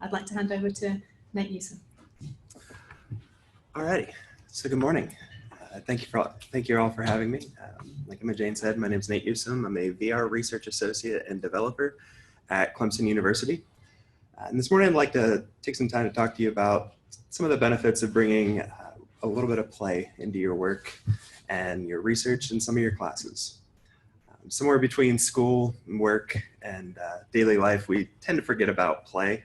I'd like to hand over to Nate Newsome. All righty, so good morning. Thank you all for having me. Like Emma Jane said, my name is Nate Newsome. I'm a VR research associate and developer at Clemson University. And this morning I'd like to take some time to talk to you about some of the benefits of bringing a little bit of play into your work and your research and some of your classes. Somewhere between school and work and daily life, we tend to forget about play.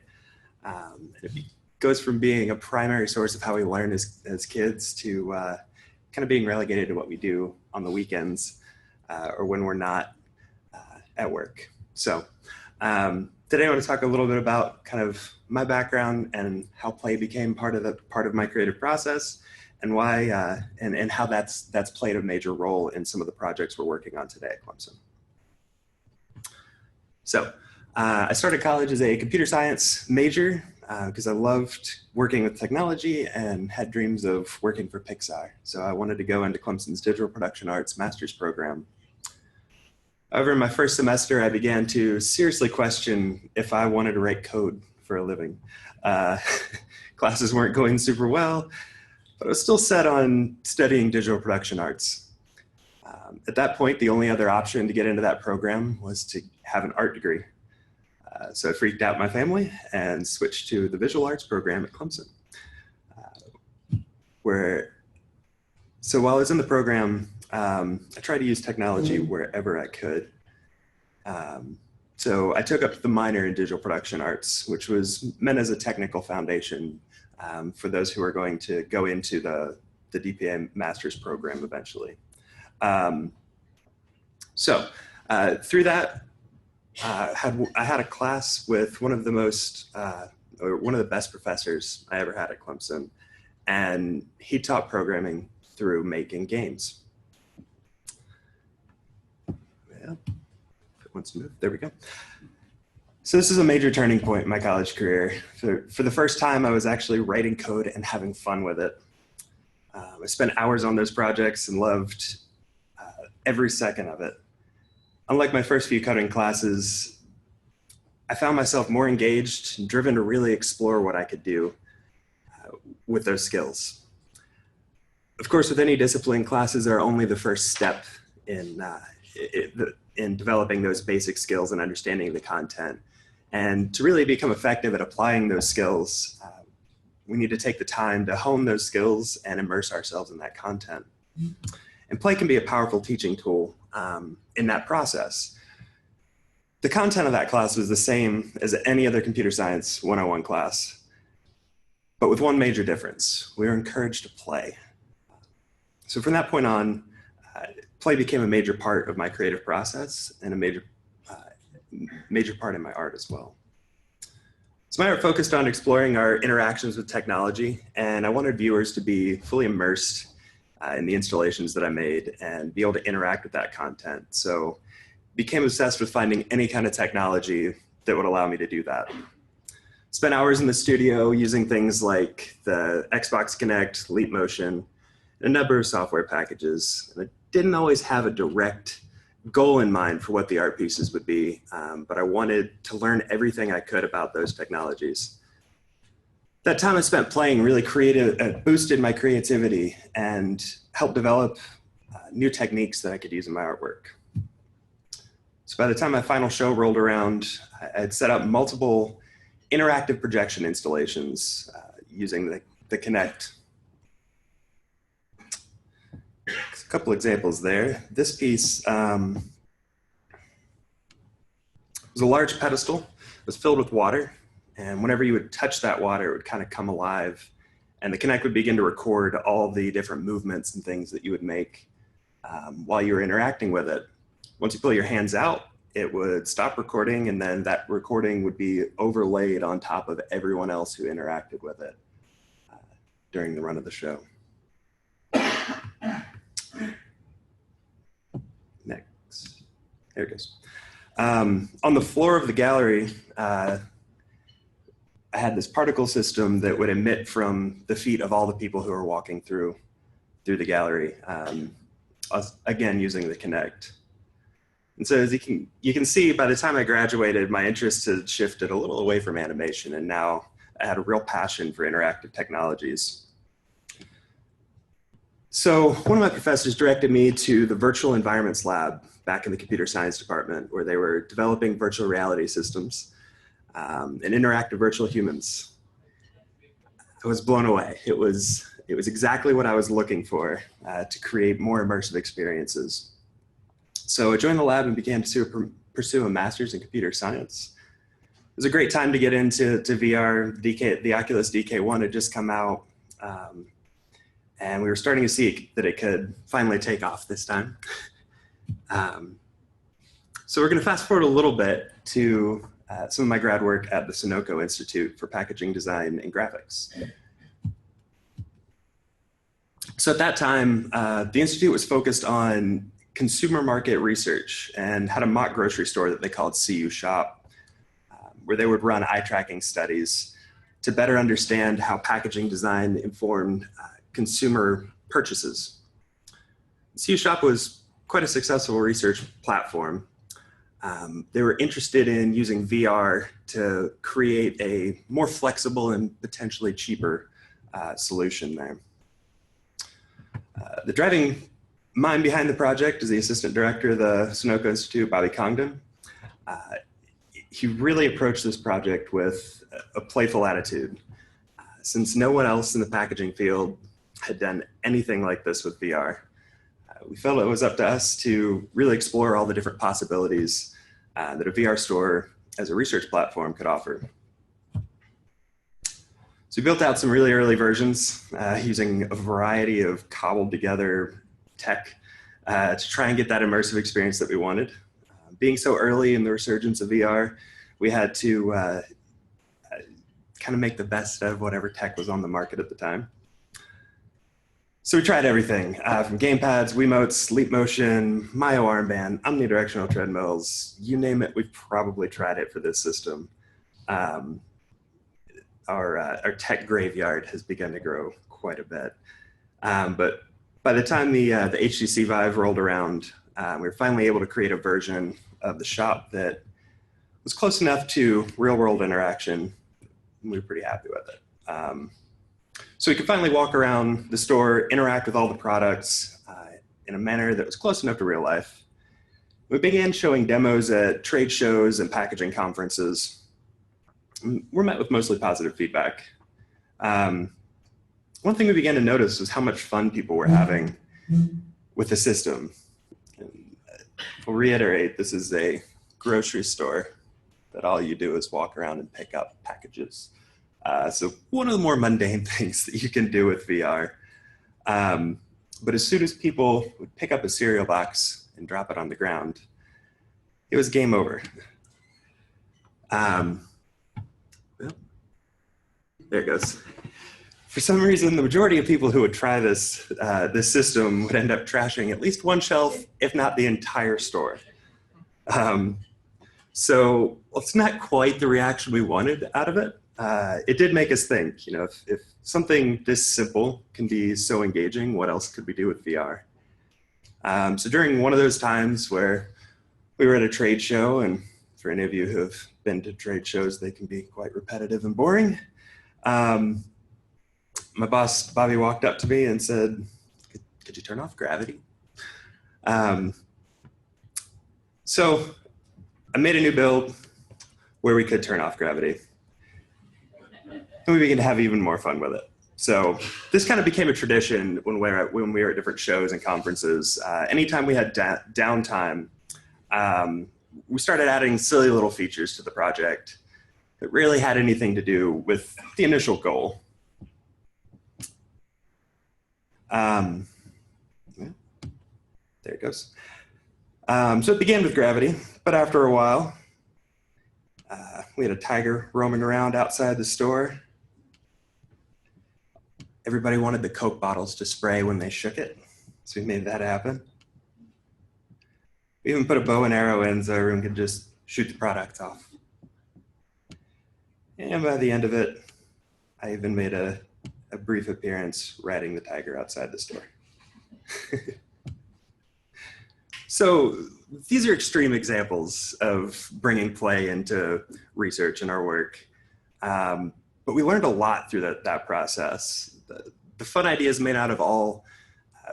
It goes from being a primary source of how we learn as kids to kind of being relegated to what we do on the weekends or when we're not at work. So today I want to talk a little bit about kind of my background and how play became part of my creative process, and why and how that's played a major role in some of the projects we're working on today at Clemson. So I started college as a computer science major because I loved working with technology and had dreams of working for Pixar. So I wanted to go into Clemson's Digital Production Arts master's program. However, in my first semester, I began to seriously question if I wanted to write code for a living. Classes weren't going super well, but I was still set on studying digital production arts. At that point, the only other option to get into that program was to have an art degree. So I freaked out my family and switched to the visual arts program at Clemson. So while I was in the program, I tried to use technology wherever I could. So I took up the minor in digital production arts, which was meant as a technical foundation for those who are going to go into the DPA master's program eventually. Through that, I had a class with one of the best professors I ever had at Clemson, and he taught programming through making games. Yeah, if it wants to move, there we go. So this is a major turning point in my college career. For the first time, I was actually writing code and having fun with it. I spent hours on those projects and loved every second of it. Unlike my first few coding classes, I found myself more engaged and driven to really explore what I could do with those skills. Of course, with any discipline, classes are only the first step in developing those basic skills and understanding the content. And to really become effective at applying those skills, we need to take the time to hone those skills and immerse ourselves in that content. And play can be a powerful teaching tool in that process. The content of that class was the same as any other computer science 101 class, but with one major difference: we were encouraged to play. So from that point on, play became a major part of my creative process and a major part in my art as well. So my art focused on exploring our interactions with technology, and I wanted viewers to be fully immersed in the installations that I made and be able to interact with that content. So became obsessed with finding any kind of technology that would allow me to do that. Spent hours in the studio using things like the Xbox Kinect, Leap Motion, and a number of software packages. And I didn't always have a direct goal in mind for what the art pieces would be, but I wanted to learn everything I could about those technologies. That time I spent playing really boosted my creativity and helped develop new techniques that I could use in my artwork. So by the time my final show rolled around, I had set up multiple interactive projection installations using the Kinect. A couple examples there. This piece was a large pedestal. It was filled with water. And whenever you would touch that water, it would kind of come alive. And the Kinect would begin to record all the different movements and things that you would make while you were interacting with it. Once you pull your hands out, it would stop recording, and then that recording would be overlaid on top of everyone else who interacted with it during the run of the show. Next. There it goes. On the floor of the gallery, I had this particle system that would emit from the feet of all the people who were walking through the gallery, again using the Kinect. And so as you can see, by the time I graduated, my interests had shifted a little away from animation, and now I had a real passion for interactive technologies. So one of my professors directed me to the virtual environments lab back in the computer science department, where they were developing virtual reality systems and interactive virtual humans. I was blown away. It was exactly what I was looking for to create more immersive experiences. So I joined the lab and began to pursue a master's in computer science. It was a great time to get into VR. The Oculus DK1 had just come out, and we were starting to see that it could finally take off this time. So we're going to fast forward a little bit to some of my grad work at the Sunoco Institute for Packaging Design and Graphics. So at that time, the Institute was focused on consumer market research and had a mock grocery store that they called CU Shop, where they would run eye tracking studies to better understand how packaging design informed consumer purchases. CU Shop was quite a successful research platform. They were interested in using VR to create a more flexible and potentially cheaper solution there. The driving mind behind the project is the assistant director of the Sunoco Institute, Bobby Congdon. He really approached this project with a playful attitude. Since no one else in the packaging field had done anything like this with VR, we felt it was up to us to really explore all the different possibilities that a VR store as a research platform could offer. So we built out some really early versions using a variety of cobbled together tech to try and get that immersive experience that we wanted. Being so early in the resurgence of VR, we had to kind of make the best out of whatever tech was on the market at the time. So we tried everything from gamepads, Wiimotes, Leap Motion, Myo armband, omnidirectional treadmills, you name it, we've probably tried it for this system. Our tech graveyard has begun to grow quite a bit. But by the time the HTC Vive rolled around, we were finally able to create a version of the shop that was close enough to real world interaction. And we were pretty happy with it. So we could finally walk around the store, interact with all the products in a manner that was close enough to real life. We began showing demos at trade shows and packaging conferences. We're met with mostly positive feedback. One thing we began to notice was how much fun people were having with the system. And I'll reiterate, this is a grocery store that all you do is walk around and pick up packages. So one of the more mundane things that you can do with VR. But as soon as people would pick up a cereal box and drop it on the ground, it was game over. Well, there it goes. For some reason, the majority of people who would try this system would end up trashing at least one shelf, if not the entire store. So it's not quite the reaction we wanted out of it. It did make us think, if something this simple can be so engaging, what else could we do with VR? So during one of those times where we were at a trade show, and for any of you who have been to trade shows, they can be quite repetitive and boring. My boss, Bobby, walked up to me and said, could you turn off gravity? So I made a new build where we could turn off gravity. And we began to have even more fun with it. So this kind of became a tradition when we were at different shows and conferences. Anytime we had downtime, we started adding silly little features to the project that really had anything to do with the initial goal. Yeah, there it goes. So it began with gravity, but after a while, we had a tiger roaming around outside the store. Everybody wanted the Coke bottles to spray when they shook it, so we made that happen. We even put a bow and arrow in so everyone could just shoot the product off. And by the end of it, I even made a brief appearance riding the tiger outside the store. So these are extreme examples of bringing play into research in our work. But we learned a lot through that process. The fun ideas may not have all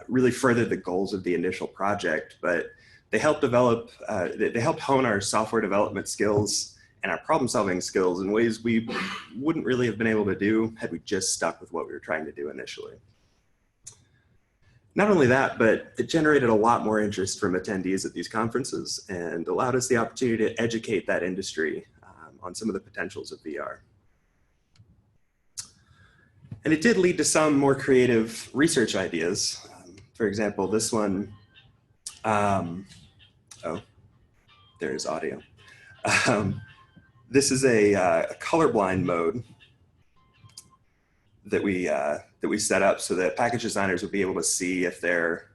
really furthered the goals of the initial project, but they helped develop, they helped hone our software development skills and our problem solving skills in ways we wouldn't really have been able to do had we just stuck with what we were trying to do initially. Not only that, but it generated a lot more interest from attendees at these conferences and allowed us the opportunity to educate that industry on some of the potentials of VR. And it did lead to some more creative research ideas. For example, this one, oh, there's audio. This is a colorblind mode that we set up so that package designers would be able to see if their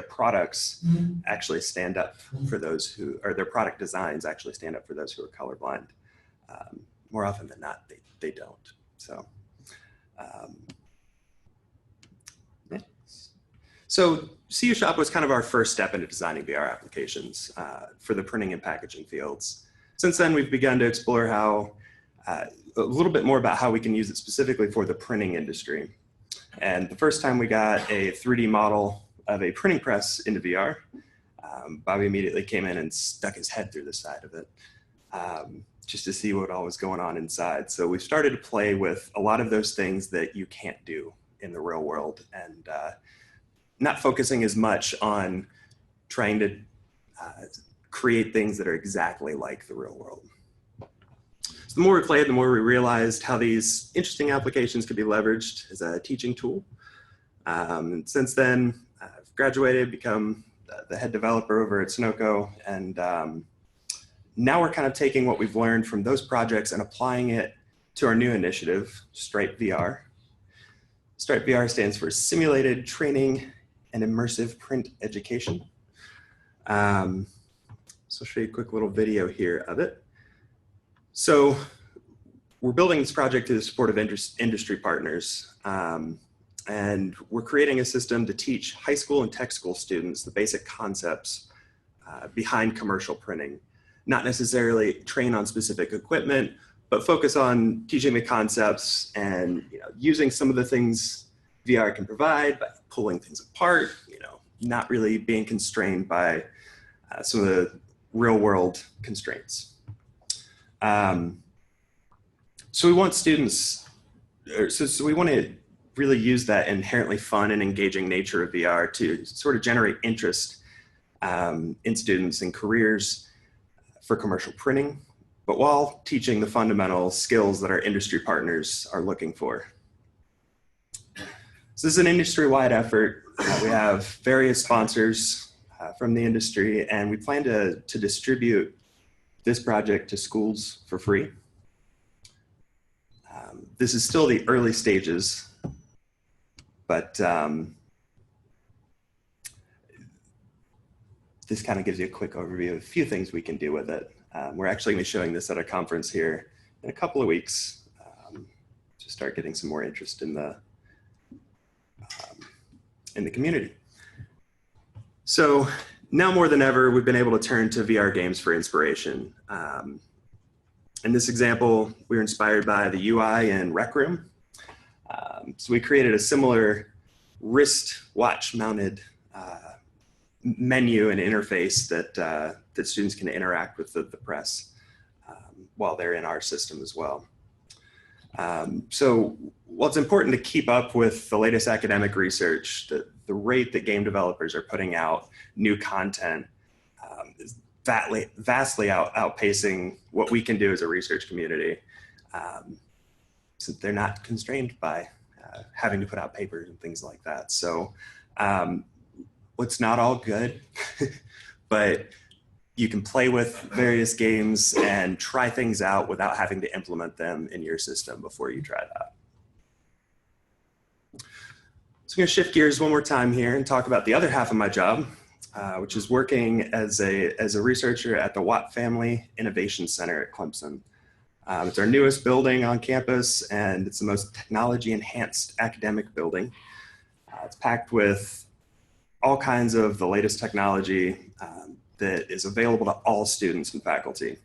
products actually stand up for those who, or their product designs actually stand up for those who are colorblind. More often than not, they don't. So, so CU Shop was kind of our first step into designing VR applications for the printing and packaging fields. Since then, we've begun to explore how a little bit more about how we can use it specifically for the printing industry. And the first time we got a 3D model of a printing press into VR, Bobby immediately came in and stuck his head through the side of it just to see what all was going on inside. So we started to play with a lot of those things that you can't do in the real world, and not focusing as much on trying to create things that are exactly like the real world. So the more we played, the more we realized how these interesting applications could be leveraged as a teaching tool. And since then, I've graduated, become the head developer over at Sunoco, and now we're kind of taking what we've learned from those projects and applying it to our new initiative, Stripe VR. Stripe VR stands for Simulated Training and Immersive Print Education. So I'll show you a quick little video here of it. So we're building this project to the support of industry partners. And we're creating a system to teach high school and tech school students the basic concepts behind commercial printing. Not necessarily train on specific equipment, but focus on teaching the concepts and using some of the things VR can provide by pulling things apart, not really being constrained by some of the real world constraints. So we want students, so we want to really use that inherently fun and engaging nature of VR to sort of generate interest in students and careers for commercial printing, but while teaching the fundamental skills that our industry partners are looking for. So this is an industry-wide effort. We have various sponsors from the industry, and we plan to distribute this project to schools for free. This is still the early stages, but this kind of gives you a quick overview of a few things we can do with it. We're actually going to be showing this at a conference here in a couple of weeks to start getting some more interest in the community. So now more than ever, we've been able to turn to VR games for inspiration. In this example, we were inspired by the UI in Rec Room. So we created a similar wrist watch mounted menu and interface that students can interact with the press while they're in our system as well. So while it's important to keep up with the latest academic research, the rate that game developers are putting out new content is vastly outpacing what we can do as a research community. So they're not constrained by having to put out papers and things like that. So it's not all good, but you can play with various games and try things out without having to implement them in your system before you try that. So I'm going to shift gears one more time here and talk about the other half of my job, which is working as a researcher at the Watt Family Innovation Center at Clemson. It's our newest building on campus, and it's the most technology-enhanced academic building. It's packed with all kinds of the latest technology that is available to all students and faculty.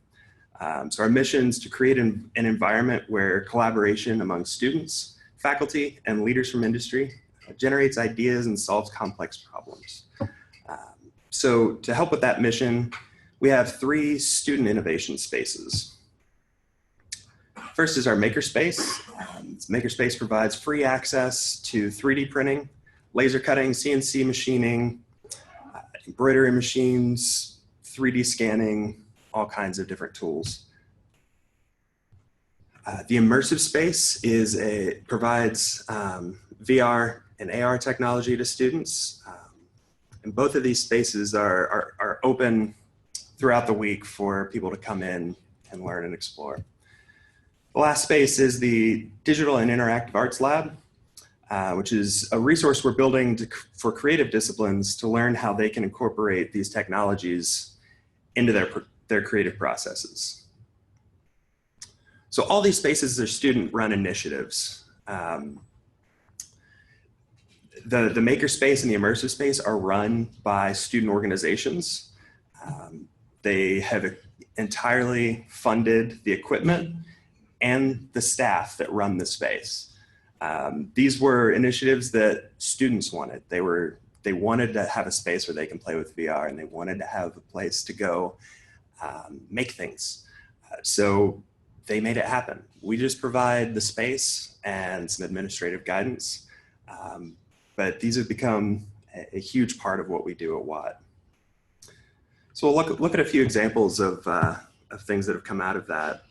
So our mission is to create an environment where collaboration among students, faculty, and leaders from industry generates ideas and solves complex problems. So to help with that mission, we have 3 student innovation spaces. First is our makerspace. Makerspace provides free access to 3D printing, laser cutting, CNC machining, embroidery machines, 3D scanning, all kinds of different tools. The immersive space provides VR and AR technology to students. And both of these spaces are open throughout the week for people to come in and learn and explore. The last space is the Digital and Interactive Arts Lab, which is a resource we're building for creative disciplines to learn how they can incorporate these technologies into their creative processes. So all these spaces are student-run initiatives. The makerspace and the immersive space are run by student organizations. They have entirely funded the equipment and the staff that run the space. These were initiatives that students wanted. They wanted to have a space where they can play with VR, and they wanted to have a place to go make things. So they made it happen. We just provide the space and some administrative guidance, but these have become a huge part of what we do at Watt. So we'll look at a few examples of things that have come out of that.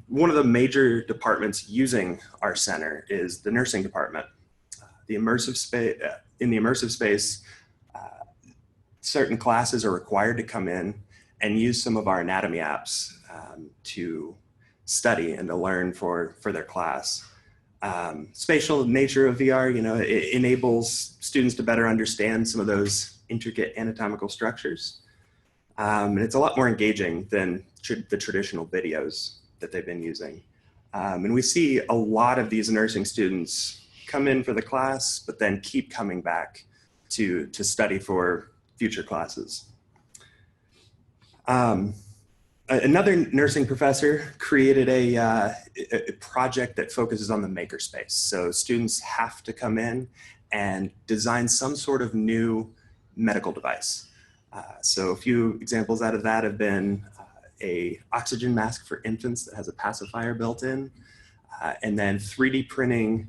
One of the major departments using our center is the nursing department. In the immersive space, certain classes are required to come in and use some of our anatomy apps to study and to learn for their class. Spatial nature of VR, it enables students to better understand some of those intricate anatomical structures. And it's a lot more engaging than the traditional videos that they've been using. And we see a lot of these nursing students come in for the class, but then keep coming back to study for future classes. Another nursing professor created a project that focuses on the makerspace. So students have to come in and design some sort of new medical device. So a few examples out of that have been a oxygen mask for infants that has a pacifier built in, and then 3D printing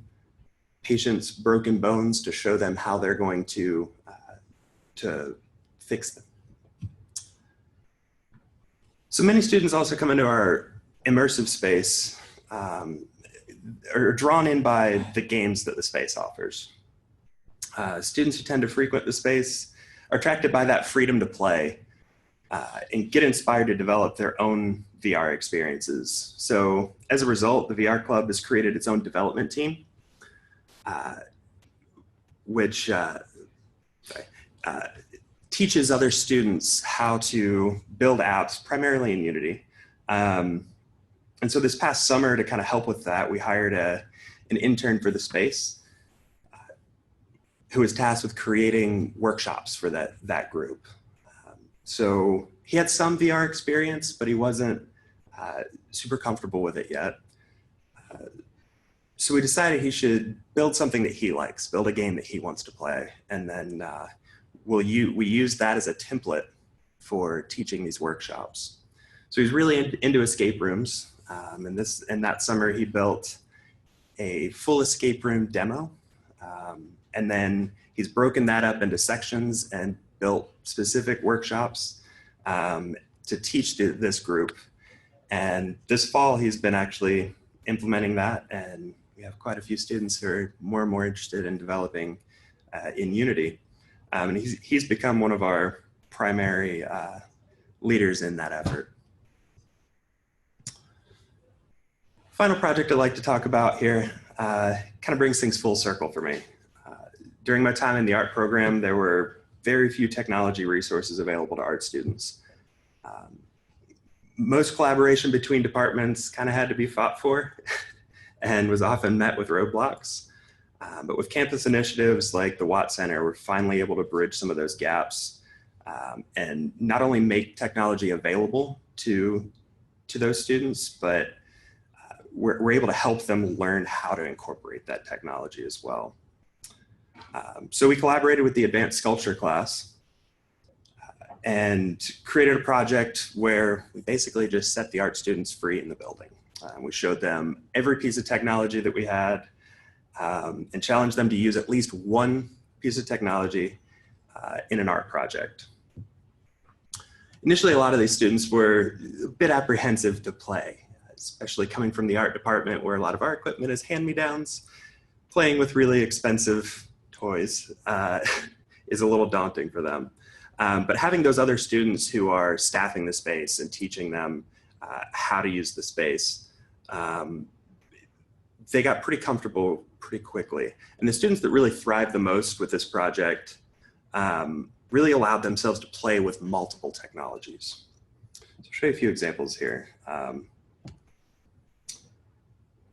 patients' broken bones to show them how they're going to fix them. So many students also come into our immersive space, are drawn in by the games that the space offers. Students who tend to frequent the space are attracted by that freedom to play and get inspired to develop their own VR experiences. So as a result, the VR Club has created its own development team, which teaches other students how to build apps, primarily in Unity. And so this past summer, to kind of help with that, we hired an intern for the space who was tasked with creating workshops for that group. So he had some VR experience, but he wasn't super comfortable with it yet. So we decided he should build something that he likes, build a game that he wants to play, and then we use that as a template for teaching these workshops. So he's really into escape rooms, and that summer he built a full escape room demo, and then he's broken that up into sections and built specific workshops to teach this group. And this fall he's been actually implementing that, and we have quite a few students who are more and more interested in developing in Unity. And he's become one of our primary leaders in that effort. Final project I'd like to talk about here kind of brings things full circle for me. During my time in the art program, there were very few technology resources available to art students. Most collaboration between departments kind of had to be fought for and was often met with roadblocks. But with campus initiatives like the Watt Center, we're finally able to bridge some of those gaps and not only make technology available to those students, but we're able to help them learn how to incorporate that technology as well. So we collaborated with the advanced sculpture class and created a project where we basically just set the art students free in the building. We showed them every piece of technology that we had and challenged them to use at least one piece of technology in an art project. Initially, a lot of these students were a bit apprehensive to play, especially coming from the art department where a lot of our equipment is hand-me-downs. Playing with really expensive toys is a little daunting for them. But having those other students who are staffing the space and teaching them how to use the space, they got pretty comfortable pretty quickly. And the students that really thrived the most with this project really allowed themselves to play with multiple technologies. So I'll show you a few examples here.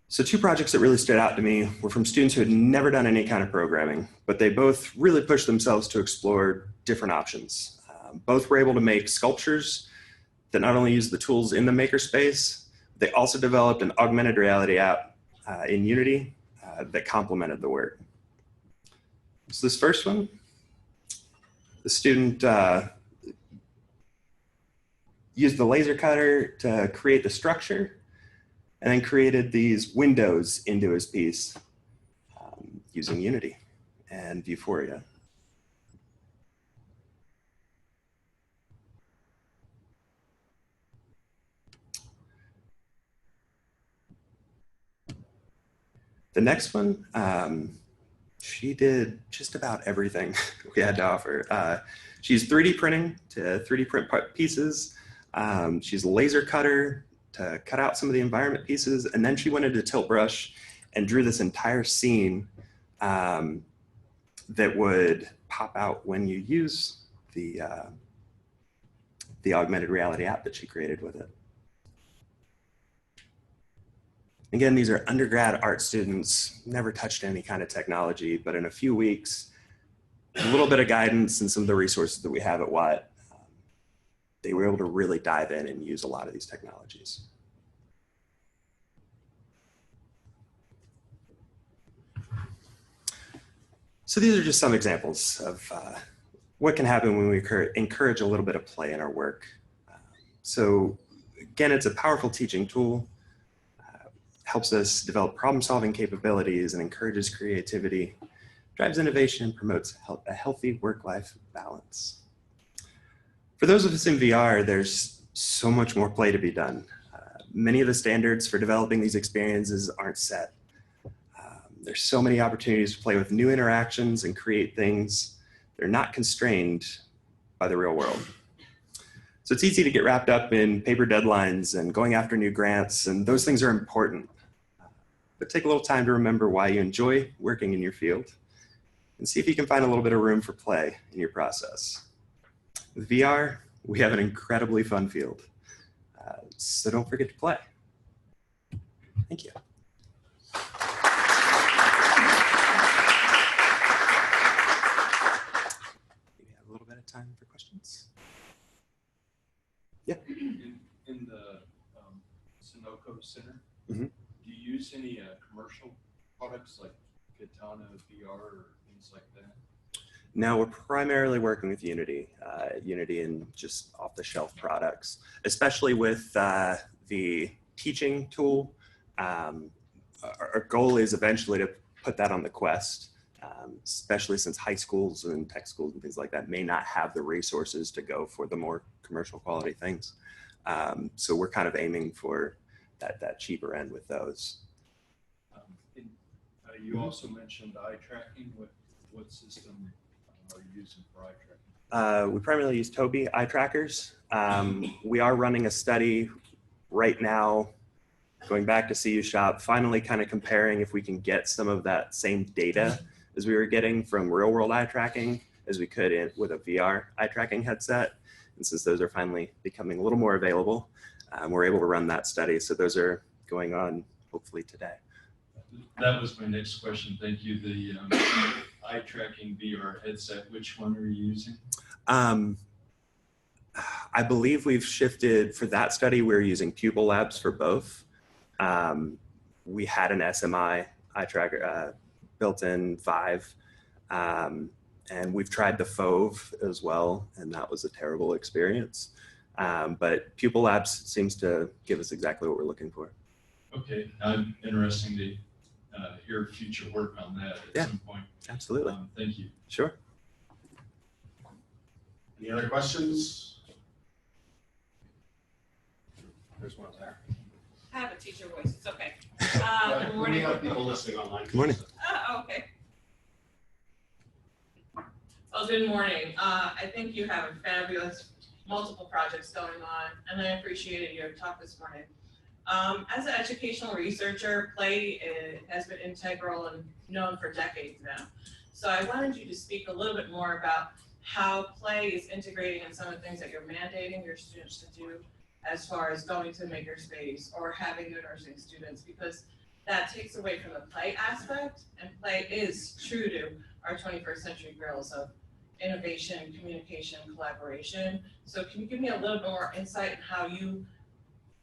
So two projects that really stood out to me were from students who had never done any kind of programming, but they both really pushed themselves to explore different options. Both were able to make sculptures that not only use the tools in the makerspace, they also developed an augmented reality app in Unity that complemented the work. So this first one, the student used the laser cutter to create the structure and then created these windows into his piece using Unity and Vuforia. The next one, she did just about everything we had to offer. She's 3D printing to 3D print pieces. She's a laser cutter to cut out some of the environment pieces. And then she went into Tilt Brush and drew this entire scene that would pop out when you use the augmented reality app that she created with it. Again, these are undergrad art students, never touched any kind of technology, but in a few weeks, a little bit of guidance and some of the resources that we have at Watt, they were able to really dive in and use a lot of these technologies. So these are just some examples of what can happen when we encourage a little bit of play in our work. So again, it's a powerful teaching tool. Helps us develop problem-solving capabilities and encourages creativity, drives innovation, and promotes a healthy work-life balance. For those of us in VR, there's so much more play to be done. Many of the standards for developing these experiences aren't set. There's so many opportunities to play with new interactions and create things that are not constrained by the real world. So it's easy to get wrapped up in paper deadlines and going after new grants, and those things are important. But take a little time to remember why you enjoy working in your field and see if you can find a little bit of room for play in your process. With VR, we have an incredibly fun field. So don't forget to play. Thank you. Maybe have a little bit of time for questions. Yeah. In the Sunoco Center, Mm-hmm. do you use any commercial products like Katana VR or things like that? No, we're primarily working with Unity, Unity and just off-the-shelf products, especially with the teaching tool. Our goal is eventually to put that on the Quest, especially since high schools and tech schools and things like that may not have the resources to go for the more commercial quality things. So we're kind of aiming for that cheaper end with those. You also mentioned eye tracking. What system are you using for eye tracking? We primarily use Tobii eye trackers. We are running a study right now, going back to CU Shop, finally kind of comparing if we can get some of that same data as we were getting from real world eye tracking as we could with a VR eye tracking headset. And since those are finally becoming a little more available, we're able to run that study. So those are going on hopefully today. That was my next question. Thank you. The eye tracking VR headset, which one are you using? I believe we've shifted for that study. We're using Pupil Labs for both. We had an SMI eye tracker built-in Vive, and we've tried the Fove as well, and that was a terrible experience. But Pupil Labs seems to give us exactly what we're looking for. Okay, interesting to hear future work on that at some point. Absolutely. Thank you. Sure. Any other questions? There's one there. I have a teacher voice, it's okay. Good Good morning. We have people listening online. Good morning. Okay. Well, good morning. I think you have fabulous multiple projects going on, and I appreciated your talk this morning. As an educational researcher, play has been integral and known for decades now. So I wanted you to speak a little bit more about how play is integrating in some of the things that you're mandating your students to do, as far as going to makerspace or having the nursing students, because that takes away from the play aspect, and play is true to our 21st century girls of innovation, communication, collaboration. So can you give me a little bit more insight on how you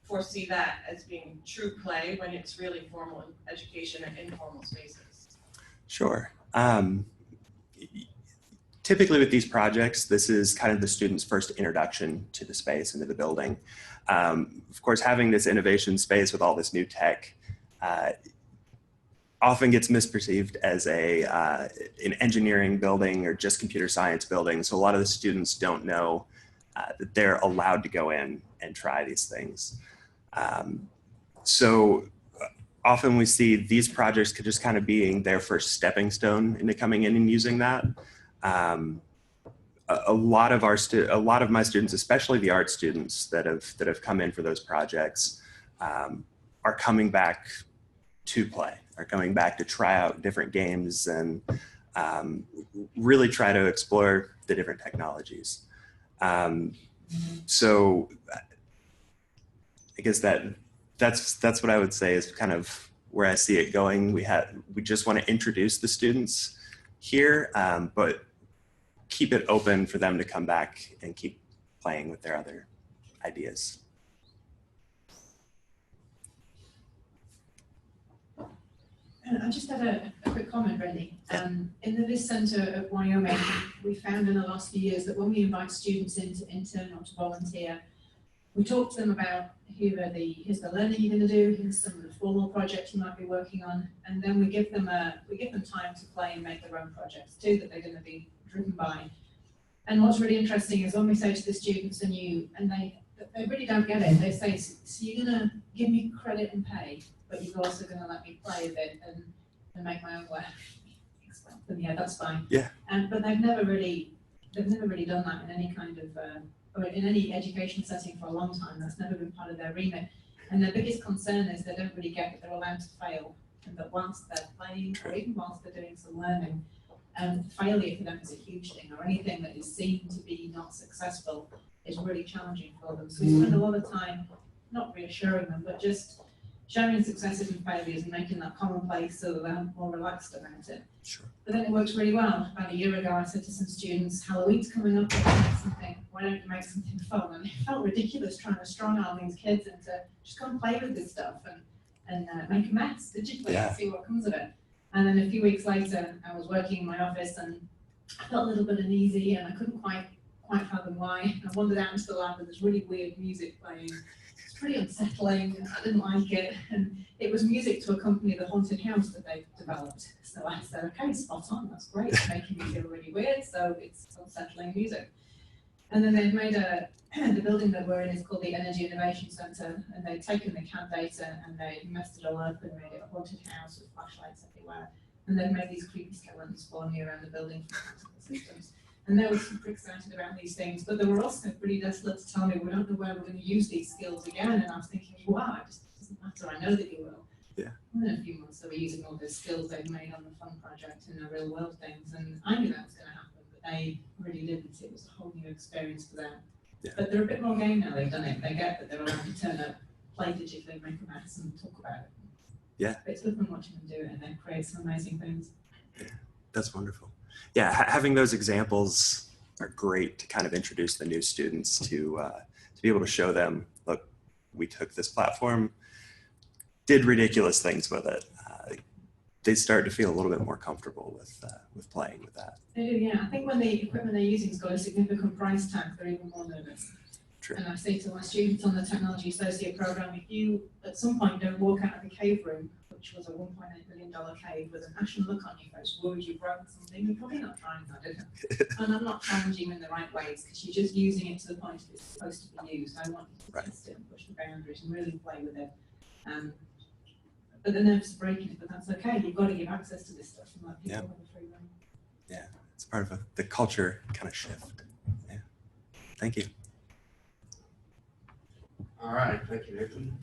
foresee that as being true play when it's really formal education and informal spaces? Sure. Typically with these projects, this is kind of the student's first introduction to the space and to the building. Of course, having this innovation space with all this new tech often gets misperceived as an engineering building or just computer science building. So a lot of the students don't know that they're allowed to go in and try these things. So often we see these projects could just kind of being their first stepping stone into coming in and using that. A lot of my students, especially the art students that have come in for those projects, are coming back to play, are coming back to try out different games and really try to explore the different technologies. So I guess that's what I would say is kind of where I see it going. We just want to introduce the students here, but keep it open for them to come back and keep playing with their other ideas. I just had a quick comment, really. In the Vis Centre of Wyoming, we found in the last few years that when we invite students in to intern or to volunteer, we talk to them about here's the learning you're going to do, here's some of the formal projects you might be working on, and then we give them time to play and make their own projects too that they're going to be driven by. And what's really interesting is when we say to the students, and they really don't get it. They say, so you're going to give me credit and pay, but you're also going to let me play a bit and make my own work. And yeah, that's fine. Yeah. But they've never really done that in any kind of or in any education setting for a long time. That's never been part of their remit. And their biggest concern is they don't really get that they're allowed to fail, and that once they're playing or even whilst they're doing some learning, failure for them is a huge thing, or anything that is seen to be not successful is really challenging for them. So we spend a lot of time not reassuring them, but just sharing successes and failures and making that commonplace so that they're more relaxed about it. Sure. But then it works really well. About a year ago, I said to some students, Halloween's coming up, why don't you make something fun? And it felt ridiculous trying to strong arm these kids into just come play with this stuff and make a mess digitally and see what comes of it. And then a few weeks later, I was working in my office and I felt a little bit uneasy and I couldn't quite fathom why. I wandered out into the lab and there's really weird music playing. It's pretty unsettling. I didn't like it. And it was music to accompany the haunted house that they developed. So I said, okay, spot on, that's great. It's making me feel really weird, so it's unsettling music. And then they've made the building that we're in is called the Energy Innovation Centre, and they've taken the CAD data and they messed it all up and made it a haunted house with flashlights everywhere. And they've made these creepy skeletons following me around the building for systems. And they were super excited about these things, but they were also pretty desolate to tell me, we don't know where we're going to use these skills again. And I was thinking, wow, it just doesn't matter, I know that you will. Yeah. And then a few months they were using all those skills they've made on the fun project in the real world things, and I knew that was going to happen, but they really didn't. It was a whole new experience for them. Yeah. But they're a bit more game now, they've done it. They get that they're allowed to turn up, play digitally, make a mess and talk about it. Yeah. But it's good fun watching them do it and then create some amazing things. That's wonderful. Yeah, having those examples are great to kind of introduce the new students to be able to show them, look, we took this platform, did ridiculous things with it. They start to feel a little bit more comfortable with playing with that. They do, yeah. I think when the equipment they're using has got a significant price tag, they're even more nervous. True. And I say to my students on the technology associate program, if you at some point don't walk out of the cave room, which was a $1.8 million cave with an ashen look on your face, worried you broke something, you're probably not trying that, is it? And I'm not challenging you in the right ways because you're just using it to the point that it's supposed to be used. I want you to test it and push the boundaries and really play with it. But the nerves are breaking it, but that's okay. You've got to give access to this stuff and let people have a free run. Yeah, it's part of the culture kind of shift. Yeah, thank you. All right, thank you, Nathan.